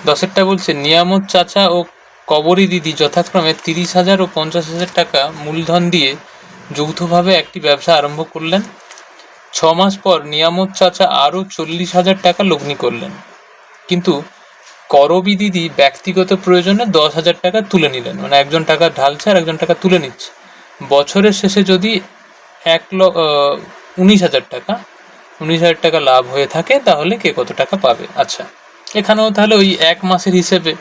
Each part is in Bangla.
10-এরটা বলছে নিয়ামত চাচা ও কবরী দিদি যথাক্রমে 30,000 ও 50,000 টাকা মূলধন দিয়ে যৌথভাবে একটি ব্যবসা আরম্ভ করলেন। 6 মাস পর নিয়ামত চাচা আরও 40,000 টাকা লগ্নি করলেন, কিন্তু করবী দিদি ব্যক্তিগত প্রয়োজনে 10,000 টাকা তুলে নিলেন। মানে একজন টাকা ঢালছে আর একজন টাকা তুলে নিচ্ছে। বছরের শেষে যদি 19,000 টাকা 19,000 টাকা লাভ হয়ে থাকে তাহলে কে কত টাকা পাবে। আচ্ছা, এখানেও তাহলে ওই 1 মাসের হিসেবে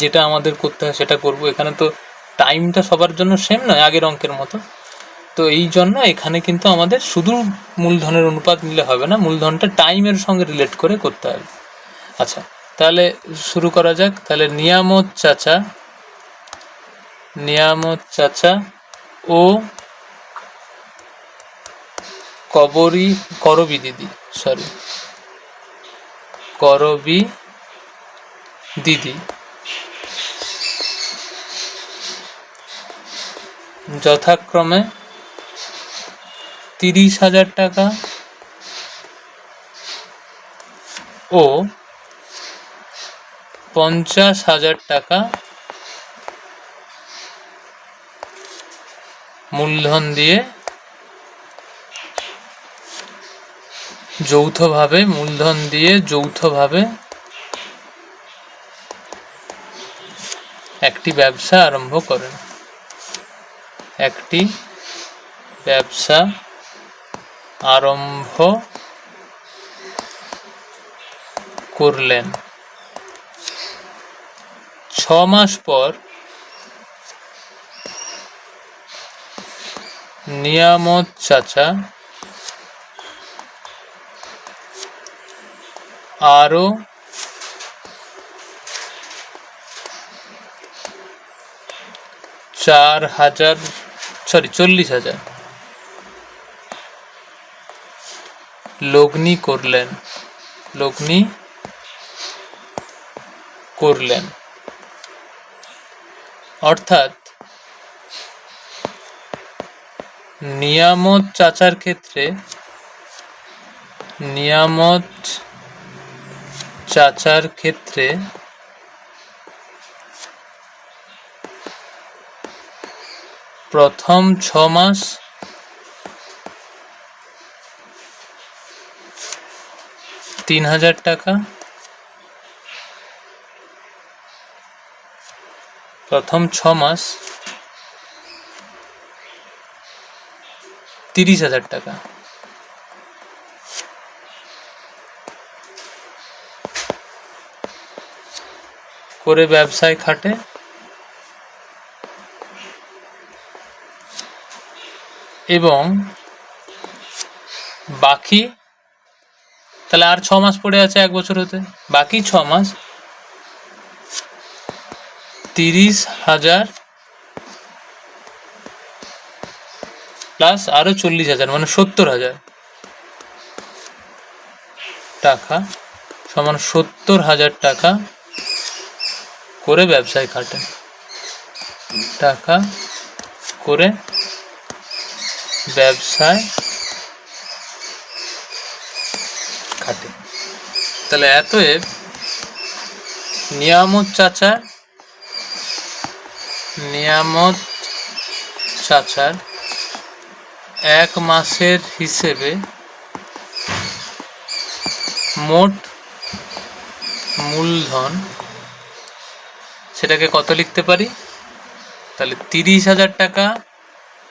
যেটা আমাদের করতে হয় সেটা করব। এখানে তো টাইমটা সবার জন্য সেম নয় আগের অঙ্কের মতো, তো এই জন্য এখানে কিন্তু আমাদের শুধু মূলধনের অনুপাত নিলে হবে না, মূলধনটা টাইমের সঙ্গে রিলেট করে করতে হবে। আচ্ছা, তাহলে শুরু করা যাক। তাহলে নিয়ামত চাচা ও করবী দিদি যথাক্রমে 30,000 টাকা ও 50,000 টাকা মূলধন দিয়ে যৌথভাবে একটি ব্যবসা আরম্ভ করলেন। 6 মাস পর নিয়ামত চাচা আরো 40,000 লগ্নি করলেন। অর্থাৎ নিয়ামত চাচার ক্ষেত্রে প্রথম 6 মাস 3,000 টাকা, প্রথম 6 মাস 30,000 টাকা করে ব্যবসায় খাটে, এবং বাকি তাহলে আর 6 মাস পড়ে আছে 1 বছর হতে, বাকি 6 মাস 30,000 প্লাস আরো 40,000 মানে 70,000 টাকা সমান 70,000 টাকা করে ব্যবসায় খাটে, তাহলে এতএব নিয়ামত চাচার 1 মাসের হিসেবে মোট মূলধন, সেটাকে কত লিখতে পারি? তাহলে 30,000 টাকা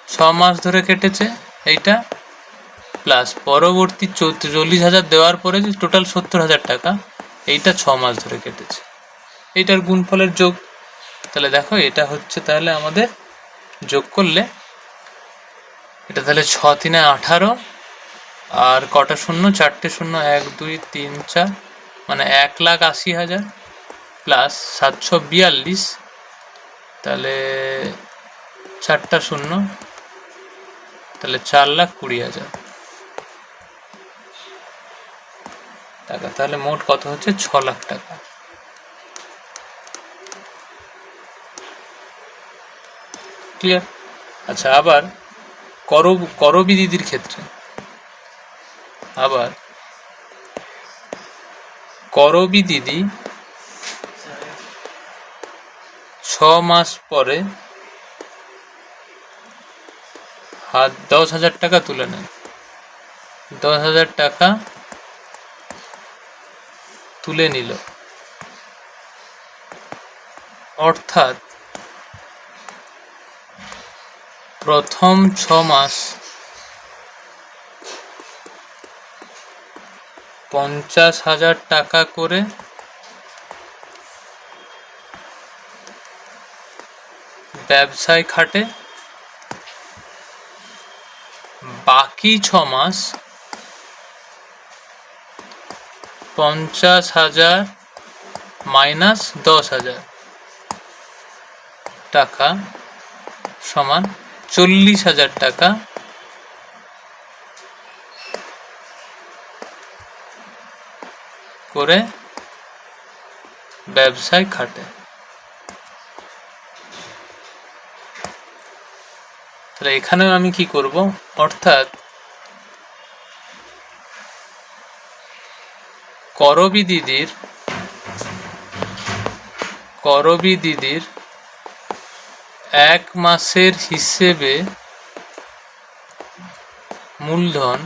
6 মাস ধরে কেটেছে এইটা, প্লাস পরবর্তী 40,000 দেওয়ার পরে যে টোটাল 70,000 টাকা, এইটা 6 মাস ধরে কেটেছে, এইটার গুণফলের যোগ। তাহলে দেখো এটা হচ্ছে, তাহলে আমাদের যোগ করলে এটা তাহলে 6 3 18 আর কটা শূন্য, 4টে শূন্য, 1 2 3 4 মানে 1,80,000 প্লাস 742, তাহলে 4টা শূন্য, তাহলে 4,20,000 টাকা। তাহলে মোট কত হচ্ছে? 6 লাখ টাকা। ক্লিয়ার? আচ্ছা, আবার করবী দিদির ক্ষেত্রে, করবী দিদি মাস পরে 10,000 টাকা তুলে নেয়, 10,000 টাকা তুলে নিল। অর্থাৎ প্রথম 6 মাস 50,000 টাকা করে ব্যবসায় খাটে, বাকি 6 মাস 50,000 মাইনাস 10,000 টাকা সমান 40,000 টাকা করে ব্যবসায় খাটে। তাহলে এখানেও আমি কি করব, অর্থাৎ করবী দিদির 1 মাসের হিসেবে মূলধন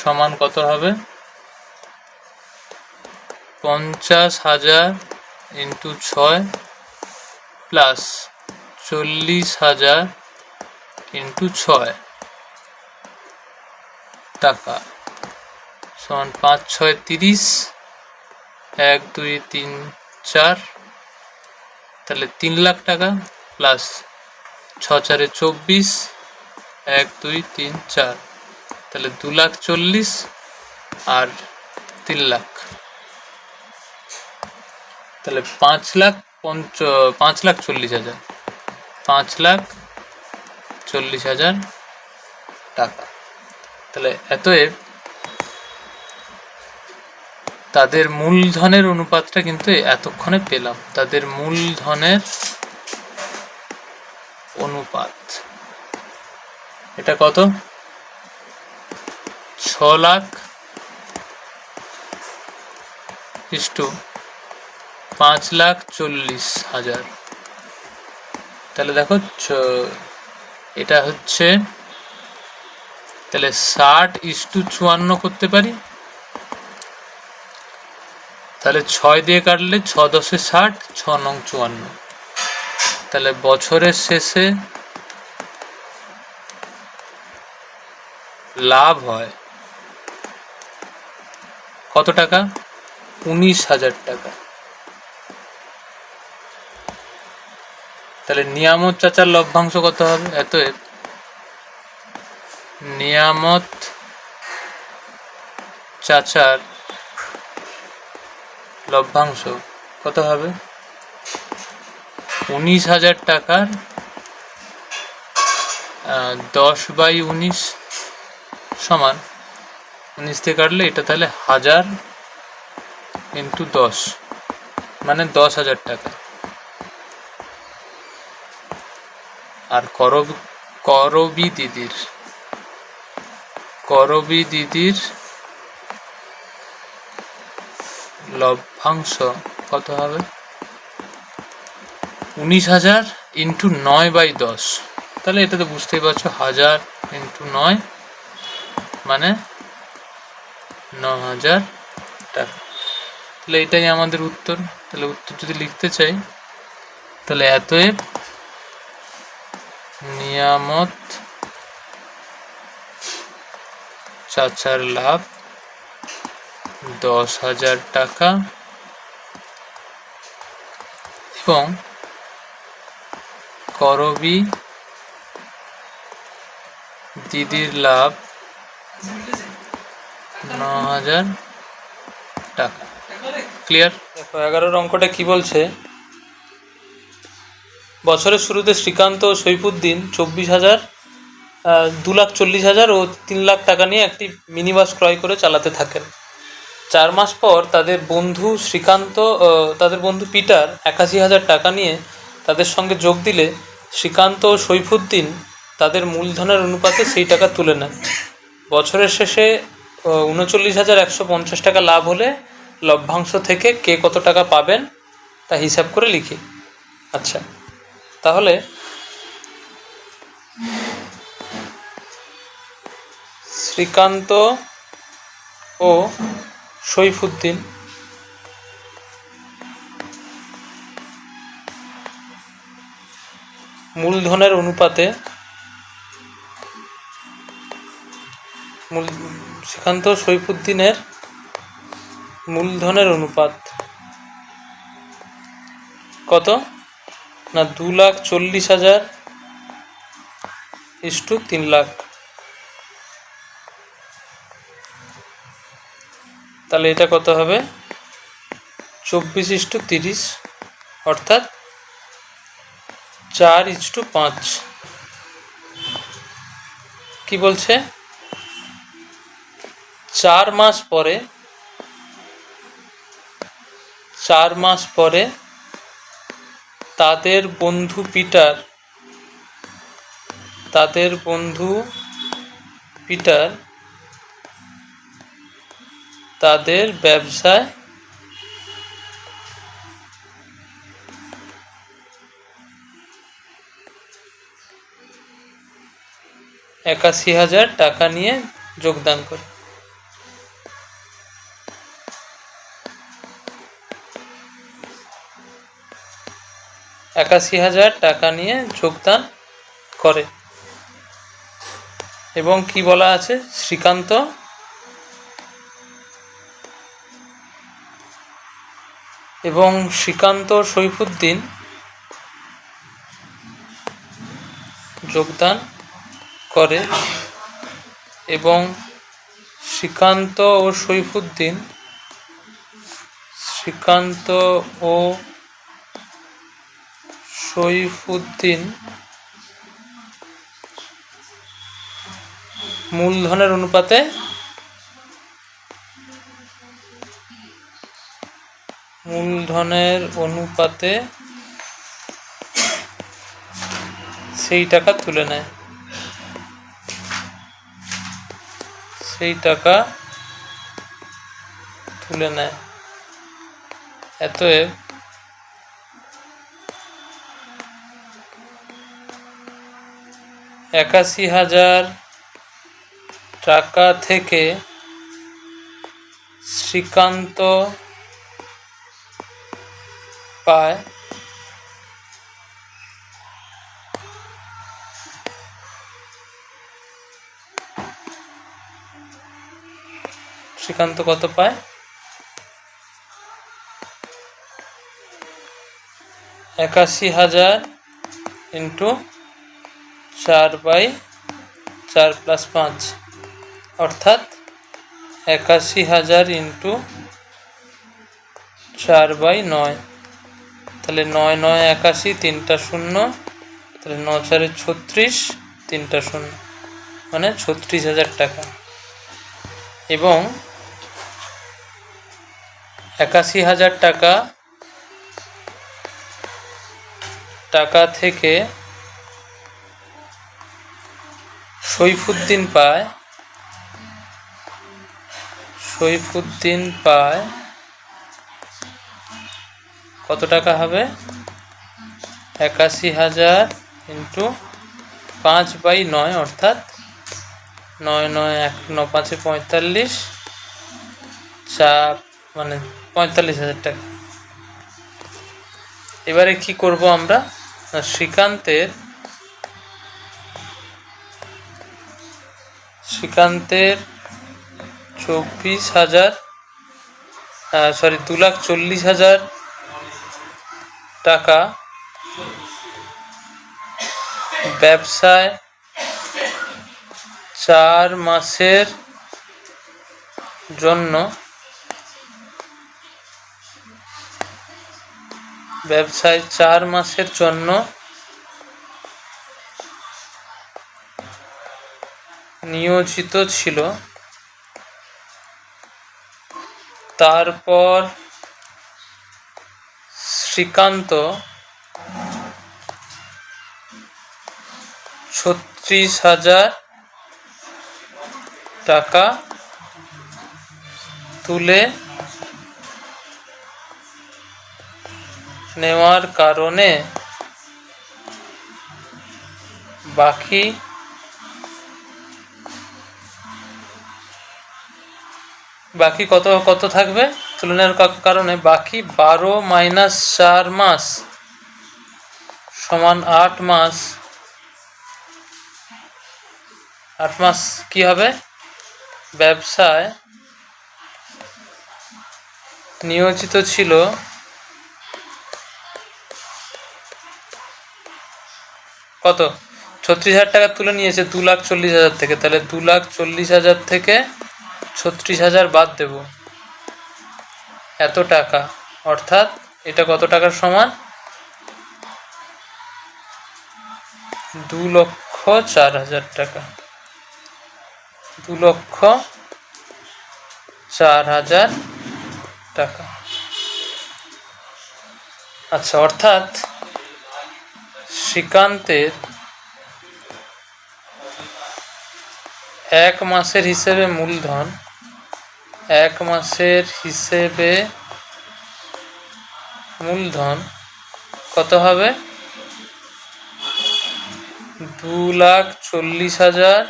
সমান কত হবে? 50,000 ইন্টু 6 প্লাস 40,000 ইন্টু 6 টাকা সমান 5 6 30, 1 2 3 4, তাহলে 3 লাখ টাকা প্লাস 6 4 24, 1 2 3 4, তাহলে 2,40,000 আর 3 লাখ, তাহলে 5,40,000, 5,40,000 টাকা। তাহলে এতএব তাদের মূলধনের অনুপাতটা কিন্তু এতক্ষণে পেলাম। তাদের মূলধনের অনুপাত এটা কত? 6 লাখ ইস্টু 5,40,000। তাহলে দেখো এটা হচ্ছে, তাহলে 60:54 করতে পারি। তাহলে 6 দিয়ে কাটলে 6 10 60, 6 9 54। তাহলে বছরের শেষে লাভ হয় কত টাকা? 19,000 টাকা। তাহলে নিয়ামত চাচার লভ্যাংশ কত হবে? এতএব নিয়ামত চাচার লভ্যাংশ কত হবে? 19,000 টাকার 10/19 সমান 19 থেকে কাটলে এটা তাহলে 1000 ইন্টু 10 মানে 10,000 টাকা। আর করবী দিদির লভ্যাংশ কত হবে? 19,000 ইন্টু 9/10, তাহলে এটা তো বুঝতেই পারছো 1000 ইন্টু 9 মানে 9,000 টাকা। তাহলে এটাই আমাদের উত্তর। তাহলে উত্তর যদি লিখতে চাই, তাহলে এতএব নিয়ামত চাচার লাভ 10,000 টাকা এবং করবী দিদির লাভ 9,000 টাকা। ক্লিয়ার? দেখো 11 অঙ্কটা কি বলছে, বছরের শুরুতে শ্রীকান্ত ও সৈফুদ্দিন 24,000, 2,40,000 ও 3 লাখ টাকা নিয়ে একটি মিনি বাস ক্রয় করে চালাতে থাকেন। 4 মাস পর তাদের বন্ধু পিটার 81,000 টাকা নিয়ে তাদের সঙ্গে যোগ দিলে শ্রীকান্ত ও সৈফুদ্দিন তাদের মূলধনের অনুপাতে সেই টাকা তুলে নেন। বছরের শেষে 39,150 টাকা লাভ হলে লভ্যাংশ থেকে কে কত টাকা পাবেন তা হিসাব করে লিখি। আচ্ছা, তাহলে শ্রীকান্ত ও সৈফুদ্দিন মূলধনের অনুপাতে শ্রীকান্ত সৈফুদ্দিনের মূলধনের অনুপাত কত না 2,40,000 ইস্টু 3 লাখ। তাহলে এটা কত হবে 24:30 অর্থাৎ 4:5। কি বলছে 4 মাস পরে তাদের বন্ধু পিটার তাদের ব্যবসায় 81,000 টাকা নিয়ে যোগদান করে। এবং কি বলা আছে শ্রীকান্ত সৈফুদ্দিন যোগদান করে এবং শ্রীকান্ত ও সৈফুদ্দিন মূলধনের অনুপাতে সেই টাকা তুলে নেয়। অতএব 81,000 টাকা থেকে শ্রীকান্ত পায় কত পায় 81,000 ইন্টু 4/4 + 5 অর্থাৎ 81,000 ইন্টু 4/9। তাহলে 9 9 81, 3টা 0, তাহলে 9 4 36, 3টা 0 মানে 36,000 টাকা। এবং 81,000 টাকা থেকে সৈফুদ্দিন পায় কত টাকা হবে 81,000 ইন্টু 5/9 অর্থাৎ 9 9 1 9 5 45, 4 মানে 45,000 টাকা। এবারে কি করব আমরা শ্রীকান্তের 2,40,000 টাকা ব্যবসায় 4 মাসের জন্য নিয়োজিত ছিল। তারপর শ্রীকান্ত 36,000 টাকা তুলে নেওয়ার কারণে বাকি কত কত থাকবে? তুলে নেওয়ার কারণে বাকি 12 মাইনাস 4 মাস সমান 8 মাস। 8 মাস কি হবে? ব্যবসায় নিয়োজিত ছিল কত? 36,000 টাকা তুলে নিয়েছে 2,40,000 থেকে, তাহলে 2,40,000 থেকে 36,000 বাদ দেব, এত টাকা। অর্থাৎ এটা কত টাকার সমান? 2,04,000 টাকা। 2,04,000 টাকা। আচ্ছা, অর্থাৎ শ্রীকান্তের 1 মাসের হিসেবে মূলধন, 1 মাসের হিসেবে মূলধন কত হবে? 2,40,000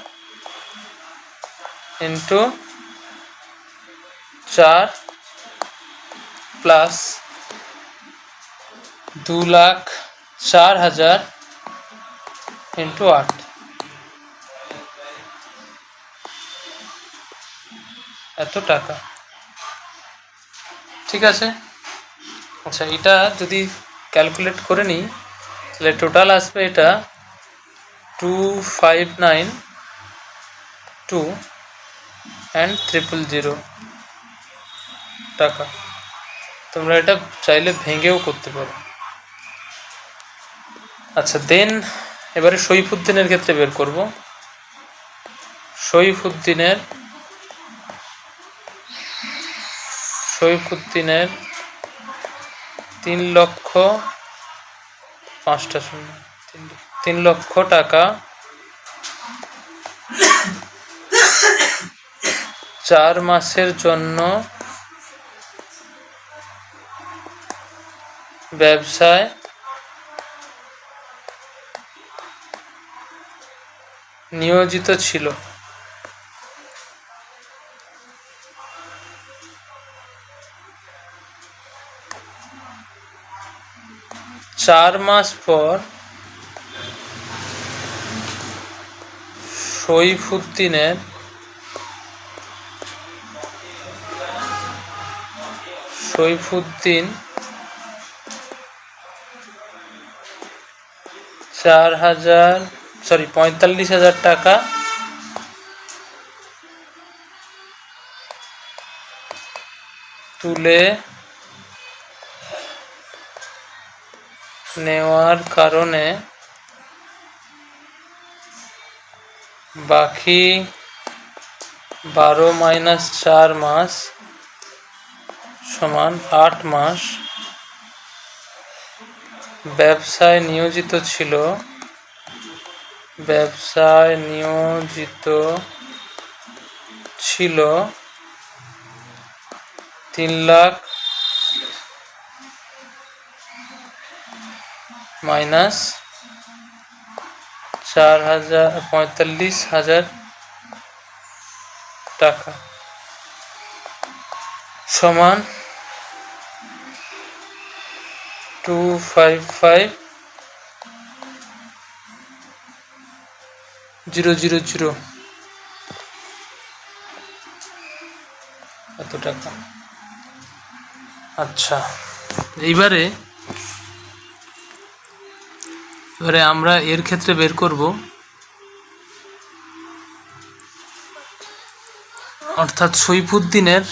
ইন্টু 4 প্লাস 2,04,000 ইন্টু 8, এত টাকা। ঠিক আছে। আচ্ছা, এটা যদি ক্যালকুলেট করে নিই তাহলে টোটাল আসবে এটা 2,592 and 000 টাকা। তোমরা এটা চাইলে ভেঙেও করতে পারো। আচ্ছা, দেন এবারে সইফুদ্দিনের ক্ষেত্রে বের করব। সইফুদ্দিনের 3 লক্ষ টাকা 4 মাসের জন্য ব্যবসায় নিয়োজিত ছিল। চার মাস পর সইফুদ্দিন 45,000 টাকা তুলে নেওয়ার কারণে বাকি 12 মাইনাস 4 মাস সমান 8 মাস ব্যবসায় নিয়োজিত ছিল। 3 লাখ মাইনাস 45,000 টাকা সমান 255,000 এত টাকা। আচ্ছা, এবারে আমরা এর ক্ষেত্রে বের করব, অর্থাৎ সইফুদ্দিনের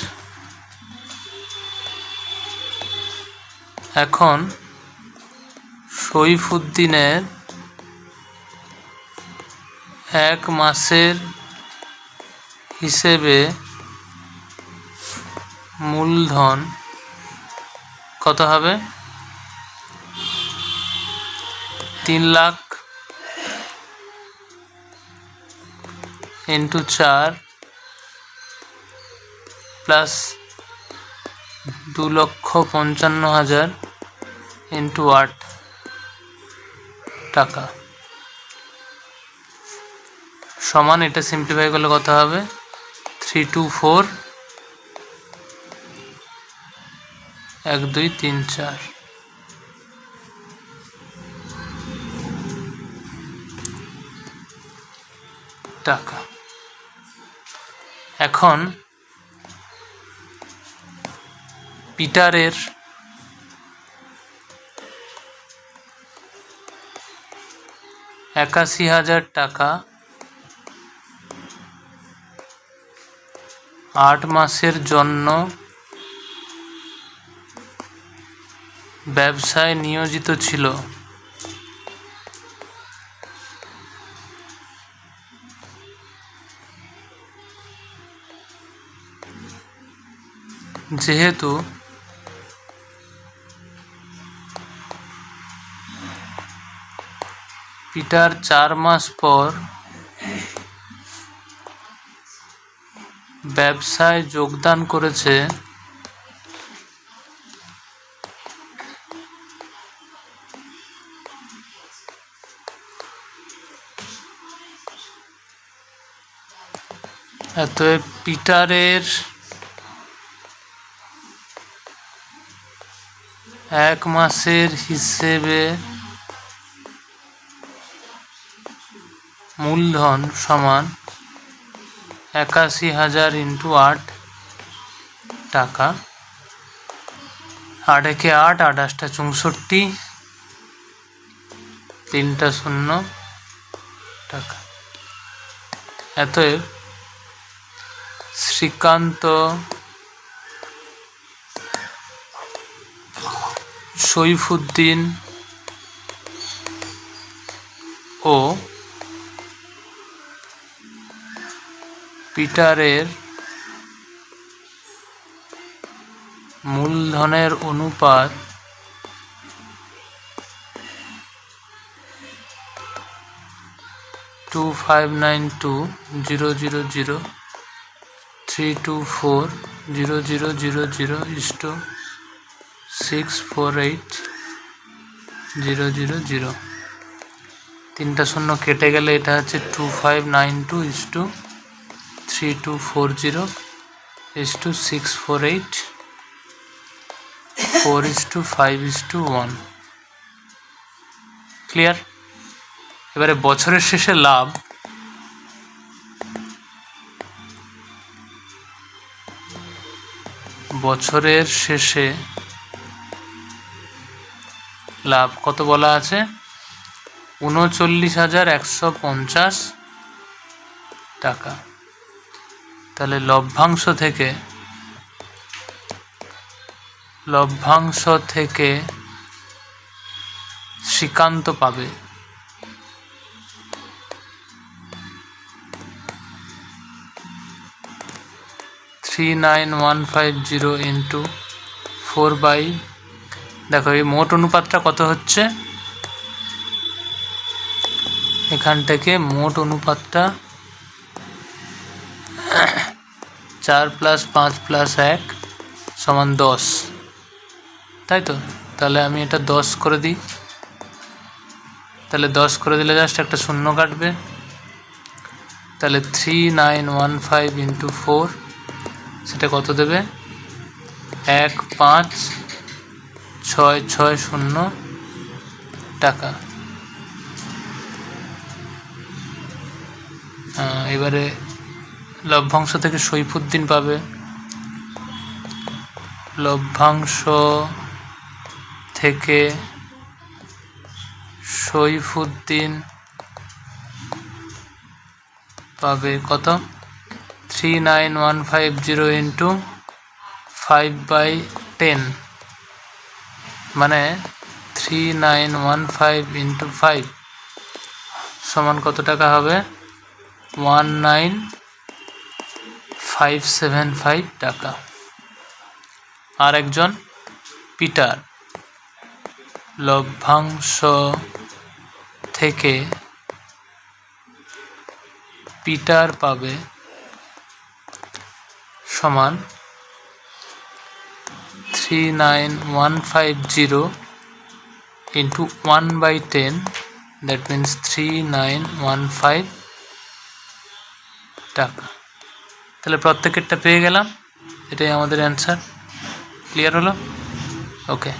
এখন 1 মাসের হিসেবে মূলধন কত হবে? 3 লাখ ইন্টু 4 প্লাস 2,55,000 ইন্টু 8 টাকা সমান, এটা সিম্পলিফাই করলে কত হবে? 324 1 2 3 4 টাকা। এখন পিটারের 81,000 টাকা 8 মাসের জন্য ব্যবসায় নিয়োজিত ছিল। যেহেতু পিটার 4 মাস পর ব্যবসায় যোগদান করেছে, অতএব পিটারের 1 মাসের হিসেবে মূলধন সমান 81,000 ইন্টু 8 টাকা। 8 একে 8, 8 8টা 64, 3টা 0 টাকা। অতএব শ্রীকান্ত, সৈফুদ্দিন ও পিটারের মূলধনের অনুপাত 2592:000:324:000:648:000। 3টা 0 কেটে গেলে এটা হচ্ছে 2592:3240:648:4:5:1। ক্লিয়ার? এবারে বছরের শেষে লাভ, বছরের শেষে লাভ কত বলা আছে? 39,150 টাকা। তাহলে লভ্যাংশ থেকে শ্রীকান্ত পাবে 39,150 ইন্টু 4 দেখো এই মোট অনুপাতটা কত হচ্ছে, এখান থেকে মোট অনুপাতটা 4 + 5 + 1 সমান 10, তাই তো? তাহলে আমি এটা 10 করে দিই। তাহলে 10 করে দিলে জাস্ট একটা 0 কাটবে। তাহলে 3915 ইন্টু 4 সেটা কত দেবে? 15,660 টাকা। এবারে লভ্যাংশ থেকে সৈফুদ্দিন পাবে, লভ্যাংশ থেকে সৈফুদ্দিন পাবে কত? 39,150 ইন্টু 5/10, মানে 3915 ইন্টু 5 সমান কত টাকা হবে? 19,575 টাকা। আর একজন পিটার লভ্যাংশ থেকে পিটার পাবে সমান 39,150 ইন্টু 1/10, দ্যাট মিনস 3915 টাকা। তাহলে প্রত্যেকেরটা পেয়ে গেলাম, এটাই আমাদের অ্যান্সার। ক্লিয়ার হলো? ওকে।